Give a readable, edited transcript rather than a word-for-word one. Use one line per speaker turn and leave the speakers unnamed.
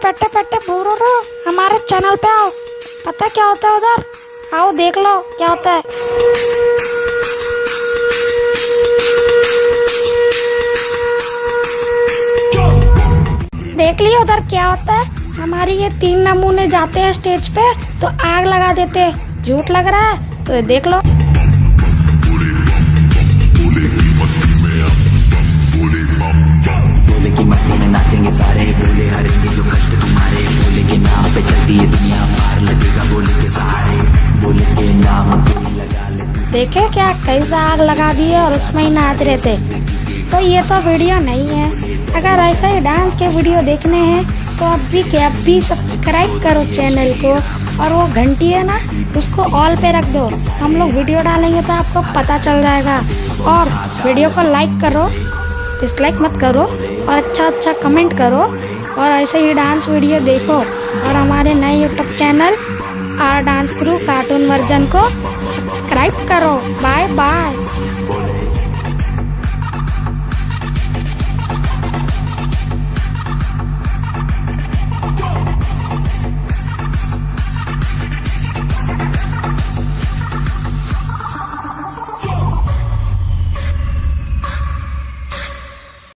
पेटे पेटे बोरो हमारे चैनल पे आओ, पता क्या होता है उधर, आओ देख लो क्या होता है। देख लियो उधर क्या होता है। हमारी ये 3 नमूने जाते हैं स्टेज पे तो आग लगा देते हैं। झूठ लग रहा है तो ये देख लो।
बोले की मस्ती में नाचेंगे सारे, बोले हरेंगे जो कष्ट तुम्हारे, बोले के नाम पे चलती है दुनिया, पार लगेगा बोले के सहारे, बोले के नाम पे लगा ले।
देखे क्या कैसा आग लगा दिए और उसमें ही नाच रहे थे। तो ये तो वीडियो नहीं है। अगर ऐसा ही डांस के वीडियो देखने हैं तो अभी सब्सक्राइब करो चैनल को, और वो घंटी है ना उसको ऑल पे रख दो। हम लोग वीडियो डालेंगे तो आपको पता चल जाएगा। और वीडियो को लाइक करो, डिसलाइक मत करो, और अच्छा कमेंट करो, और ऐसे ही डांस वीडियो देखो। और हमारे नए YouTube channel R dance crew cartoon version को सब्सक्राइब करो। Bye bye.